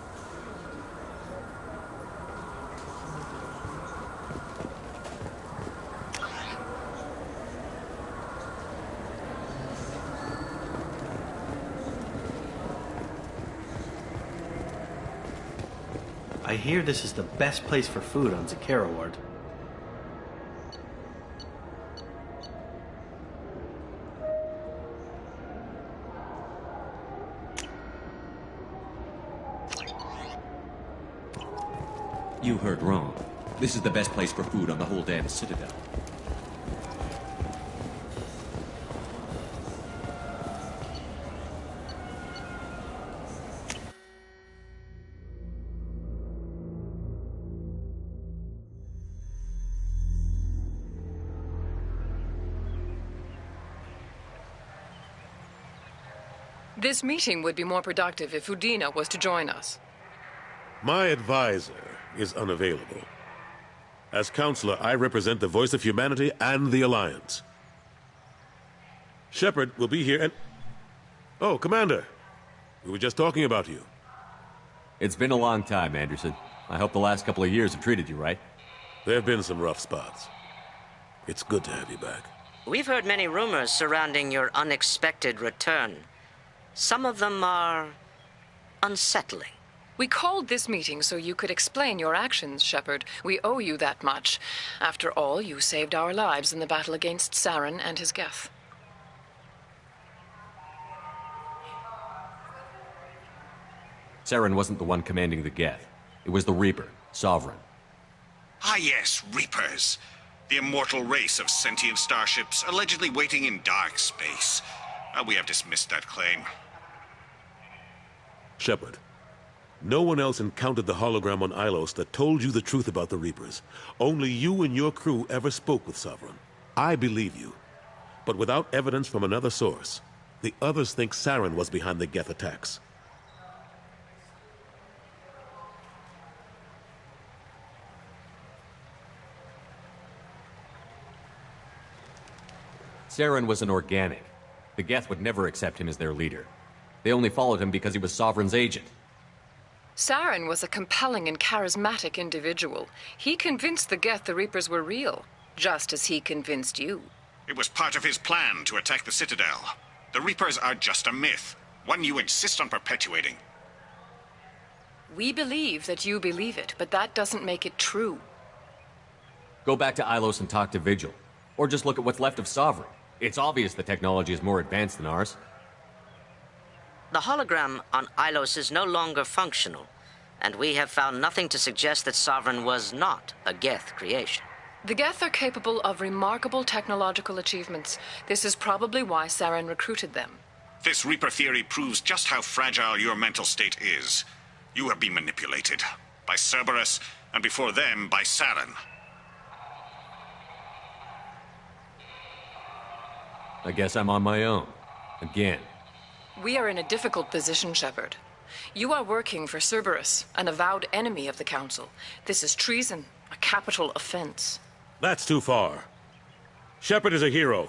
I hear this is the best place for food on Zakera Ward. You heard wrong. This is the best place for food on the whole damn Citadel. This meeting would be more productive if Udina was to join us. My advisor is unavailable. As counselor, I represent the voice of humanity and the Alliance. Shepard will be here and... Oh, Commander. We were just talking about you. It's been a long time, Anderson. I hope the last couple of years have treated you right. There have been some rough spots. It's good to have you back. We've heard many rumors surrounding your unexpected return. Some of them are unsettling. We called this meeting so you could explain your actions, Shepard. We owe you that much. After all, you saved our lives in the battle against Saren and his Geth. Saren wasn't the one commanding the Geth. It was the Reaper, Sovereign. Ah yes, Reapers. The immortal race of sentient starships allegedly waiting in dark space. We have dismissed that claim. Shepard, no one else encountered the hologram on Ilos that told you the truth about the Reapers. Only you and your crew ever spoke with Sovereign. I believe you. But without evidence from another source, the others think Saren was behind the Geth attacks. Saren was an organic. The Geth would never accept him as their leader. They only followed him because he was Sovereign's agent. Saren was a compelling and charismatic individual. He convinced the Geth the Reapers were real, just as he convinced you. It was part of his plan to attack the Citadel. The Reapers are just a myth, one you insist on perpetuating. We believe that you believe it, but that doesn't make it true. Go back to Ilos and talk to Vigil. Or just look at what's left of Sovereign. It's obvious the technology is more advanced than ours. The hologram on Ilos is no longer functional, and we have found nothing to suggest that Sovereign was not a Geth creation. The Geth are capable of remarkable technological achievements. This is probably why Saren recruited them. This Reaper theory proves just how fragile your mental state is. You have been manipulated. By Cerberus, and before them, by Saren. I guess I'm on my own. Again. We are in a difficult position, Shepard. You are working for Cerberus, an avowed enemy of the Council. This is treason, a capital offense. That's too far. Shepard is a hero.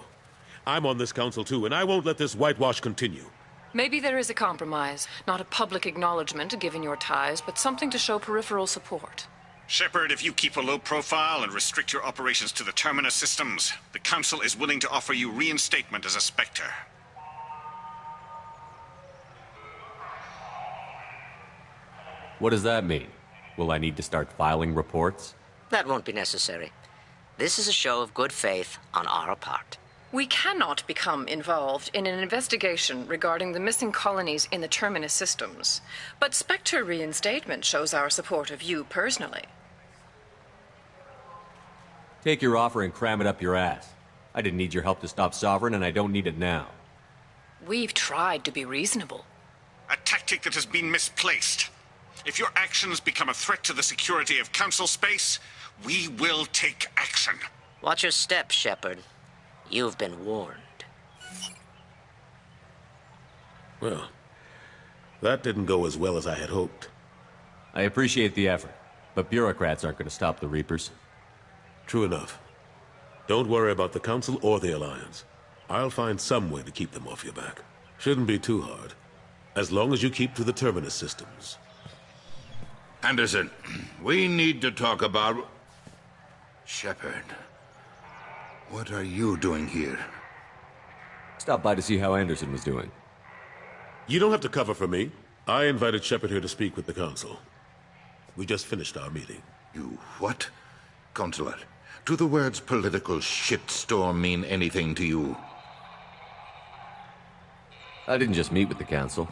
I'm on this council too, and I won't let this whitewash continue. Maybe there is a compromise. Not a public acknowledgement given your ties, but something to show peripheral support. Shepard, if you keep a low profile and restrict your operations to the Terminus systems, the Council is willing to offer you reinstatement as a Spectre. What does that mean? Will I need to start filing reports? That won't be necessary. This is a show of good faith on our part. We cannot become involved in an investigation regarding the missing colonies in the Terminus systems, but Spectre reinstatement shows our support of you personally. Take your offer and cram it up your ass. I didn't need your help to stop Sovereign, and I don't need it now. We've tried to be reasonable. A tactic that has been misplaced. If your actions become a threat to the security of Council space, we will take action. Watch your step, Shepard. You've been warned. Well, that didn't go as well as I had hoped. I appreciate the effort, but bureaucrats aren't going to stop the Reapers. True enough. Don't worry about the Council or the Alliance. I'll find some way to keep them off your back. Shouldn't be too hard. As long as you keep to the Terminus systems. Anderson, we need to talk about... Shepard, what are you doing here? Stop by to see how Anderson was doing. You don't have to cover for me. I invited Shepard here to speak with the Council. We just finished our meeting. You what? Consular, do the words political shitstorm mean anything to you? I didn't just meet with the Council.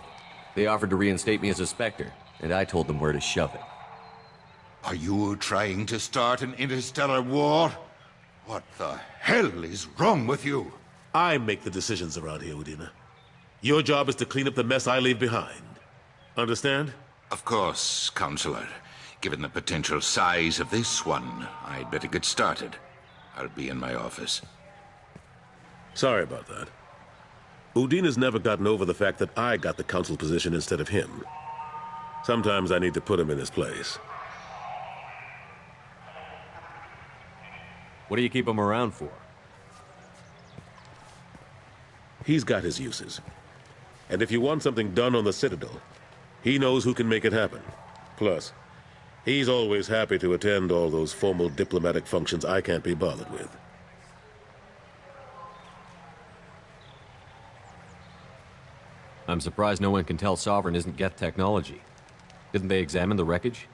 They offered to reinstate me as a Spectre, and I told them where to shove it. Are you trying to start an interstellar war? What the hell is wrong with you? I make the decisions around here, Udina. Your job is to clean up the mess I leave behind. Understand? Of course, Counselor. Given the potential size of this one, I'd better get started. I'll be in my office. Sorry about that. Udina's never gotten over the fact that I got the Council position instead of him. Sometimes I need to put him in his place. What do you keep him around for? He's got his uses. And if you want something done on the Citadel, he knows who can make it happen. Plus, he's always happy to attend all those formal diplomatic functions I can't be bothered with. I'm surprised no one can tell Sovereign isn't Geth technology. Didn't they examine the wreckage?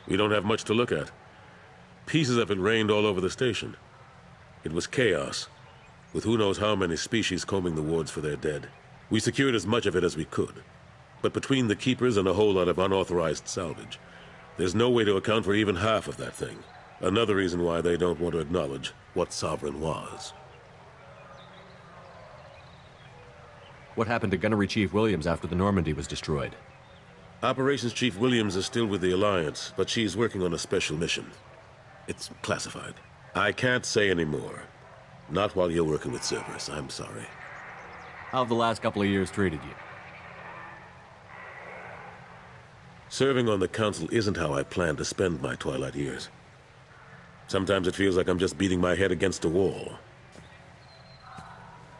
We don't have much to look at. Pieces of it rained all over the station. It was chaos, with who knows how many species combing the wards for their dead. We secured as much of it as we could. But between the Keepers and a whole lot of unauthorized salvage, there's no way to account for even half of that thing. Another reason why they don't want to acknowledge what Sovereign was. What happened to Gunnery Chief Williams after the Normandy was destroyed? Operations Chief Williams is still with the Alliance, but she's working on a special mission. It's classified. I can't say any more. Not while you're working with Cerberus, I'm sorry. How have the last couple of years treated you? Serving on the Council isn't how I plan to spend my twilight years. Sometimes it feels like I'm just beating my head against a wall.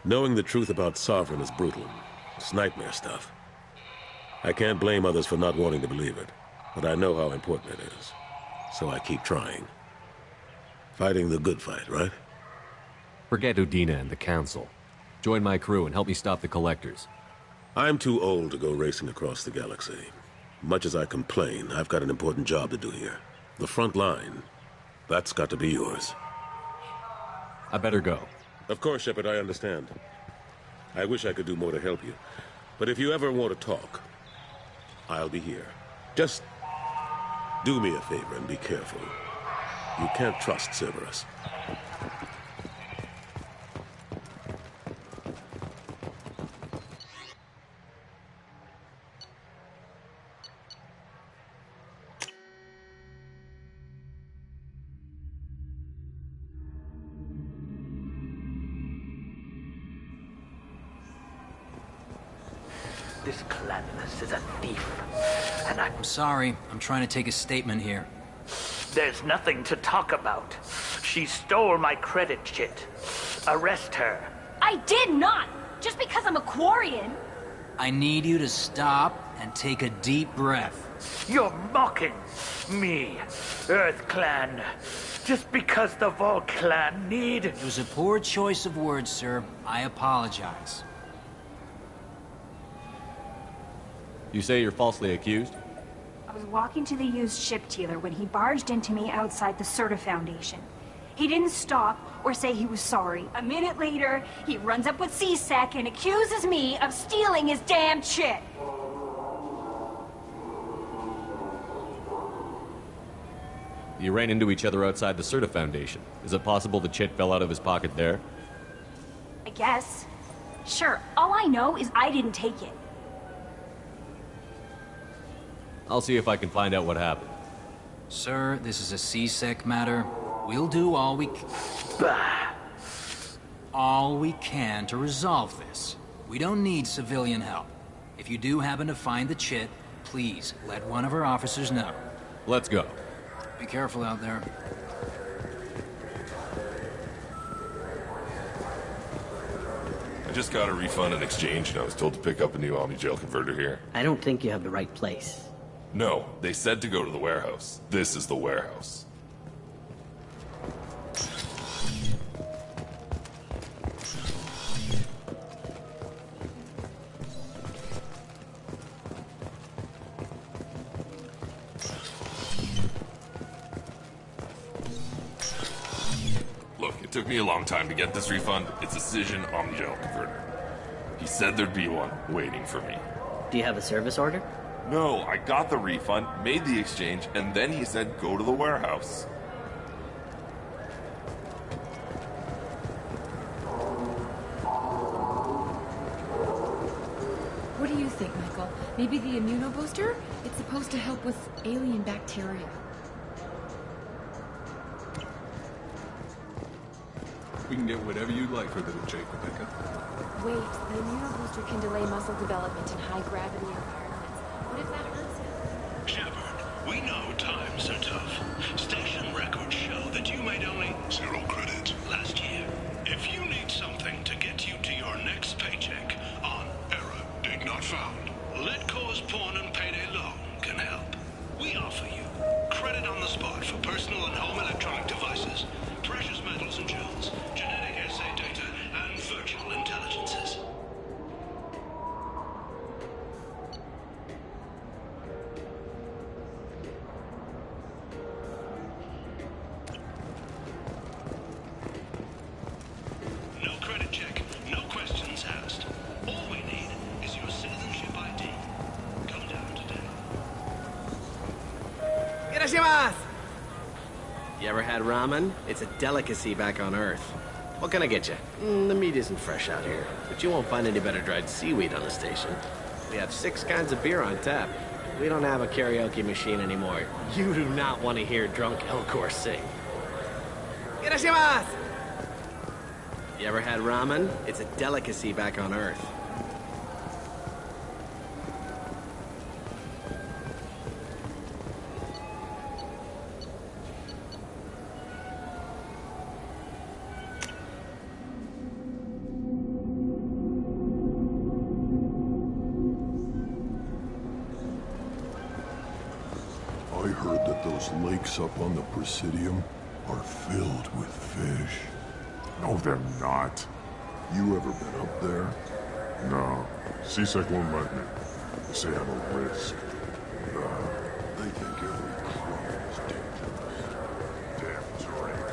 Knowing the truth about Sovereign is brutal. It's nightmare stuff. I can't blame others for not wanting to believe it, but I know how important it is. So I keep trying. Fighting the good fight, right? Forget Udina and the Council. Join my crew and help me stop the Collectors. I'm too old to go racing across the galaxy. Much as I complain, I've got an important job to do here. The front line, that's got to be yours. I better go. Of course, Shepard, I understand. I wish I could do more to help you. But if you ever want to talk, I'll be here. Just do me a favor and be careful. You can't trust Cerberus. This Clannis is a thief, and I'm sorry. I'm trying to take a statement here. There's nothing to talk about. She stole my credit chit. Arrest her. I did not! Just because I'm a Quarian! I need you to stop and take a deep breath. You're mocking me, Earth Clan. Just because the Vol Clan need... It was a poor choice of words, sir. I apologize. You say you're falsely accused? I was walking to the used ship dealer when he barged into me outside the Serta Foundation. He didn't stop or say he was sorry. A minute later, he runs up with C-Sec and accuses me of stealing his damn chit. You ran into each other outside the Serta Foundation. Is it possible the chit fell out of his pocket there? I guess. Sure, all I know is I didn't take it. I'll see if I can find out what happened. Sir, this is a C-Sec matter. We'll do all we can to resolve this. We don't need civilian help. If you do happen to find the chit, please let one of our officers know. Let's go. Be careful out there. I just got a refund and exchange, and I was told to pick up a new Omni-Jail converter here. I don't think you have the right place. No, they said to go to the warehouse. This is the warehouse. Look, it took me a long time to get this refund. It's a Cision Omni-Jail converter. He said there'd be one waiting for me. Do you have a service order? No, I got the refund, made the exchange, and then he said go to the warehouse. What do you think, Michael? Maybe the immunobooster? It's supposed to help with alien bacteria. We can get whatever you'd like for little Jake, Rebecca. Wait, the immunobooster can delay muscle development in high-gravity environments. What if that hurts him? Shepard, we know times are tough. Station records show that you made only 0 credit last year. If you need something to get you to your next paycheck on error date not found, Let Cause Pawn and Payday Loan can help. We offer you credit on the spot for personal and home electronic devices, precious metals and jewels, genetic assay data, and virtual intelligences. No credit check, no questions asked. All we need is your citizenship ID. Come down today. You ever had ramen? It's a delicacy back on Earth. What can I get you? The meat isn't fresh out here, but you won't find any better dried seaweed on the station. We have 6 kinds of beer on tap. We don't have a karaoke machine anymore. You do not want to hear drunk Elcor sing. You ever had ramen? It's a delicacy back on Earth. I heard that those lakes up on the Presidium are filled with fish. No, they're not. You ever been up there? No, CSEC won't let me. They say I'm a risk. They think every crime is dangerous. Damn right.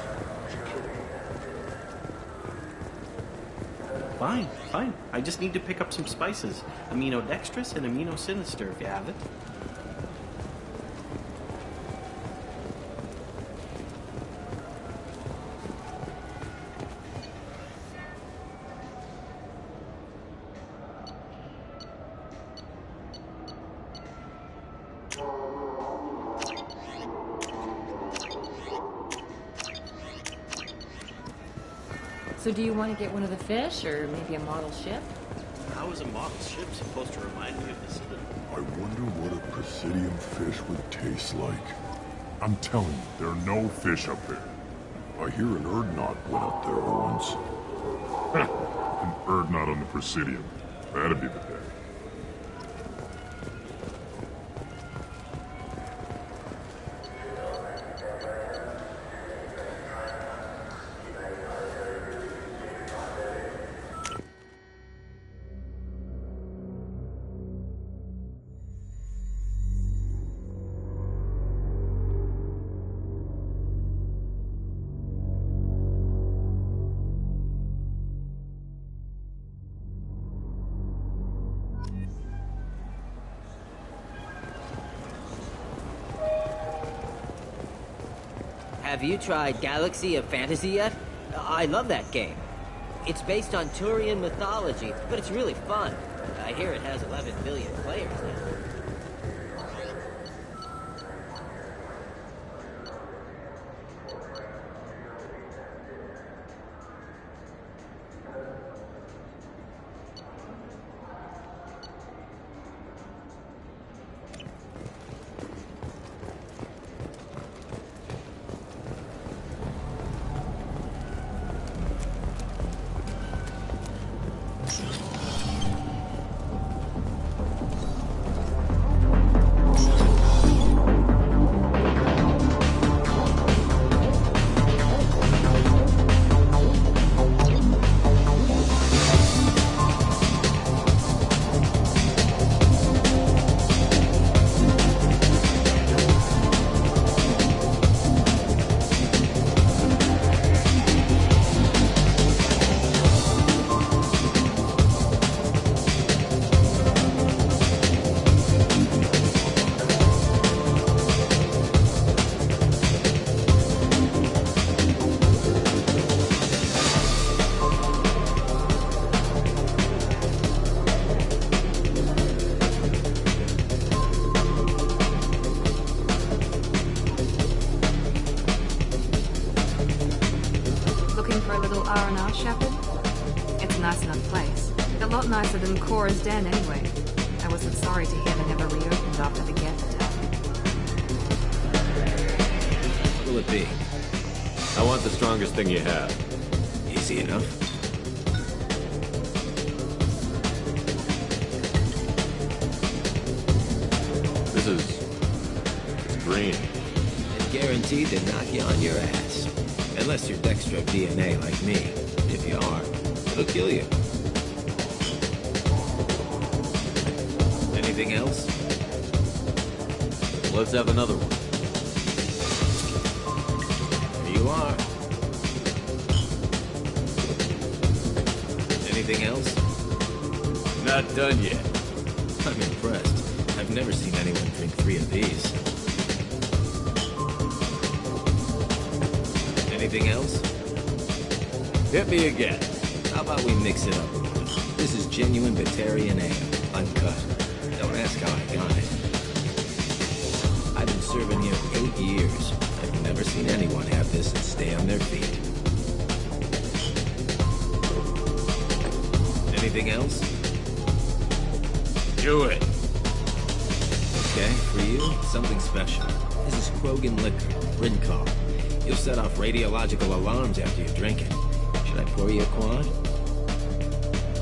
Fine, fine. I just need to pick up some spices. Aminodextrous and aminosinister, if you have it. So do you want to get one of the fish, or maybe a model ship? How is a model ship supposed to remind me of the city? I wonder what a Presidium fish would taste like. I'm telling you, there are no fish up there. I hear an Erdnot went up there once. An Erdnot on the Presidium. That'd be the day. Have you tried Galaxy of Fantasy yet? I love that game. It's based on Turian mythology, but it's really fun. I hear it has 11 million players now. R&R, Shepard? It's a nice enough place. A lot nicer than Cora's den, anyway. I wasn't sorry to hear they never reopened after the Geth attack. What will it be? I want the strongest thing you have. Easy enough. This is... it's green. And guaranteed to knock you on your ass. Unless you're Dextro DNA like me. If you are, it'll kill you. Anything else? Let's have another one. Here you are. Anything else? Not done yet. I'm impressed. I've never seen anyone drink 3 of these. Anything else? Hit me again. How about we mix it up a little? This is genuine Batarian ale, uncut. Don't ask how I got it. I've been serving here 8 years. I've never seen anyone have this and stay on their feet. Anything else? Do it. Okay, for you, something special. This is Krogan liquor, Rincall. You'll set off radiological alarms after you drink it. Should I pour you a quad?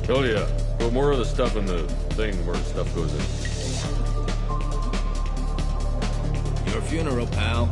Hell yeah. Put more of the stuff in the thing where stuff goes in. Your funeral, pal.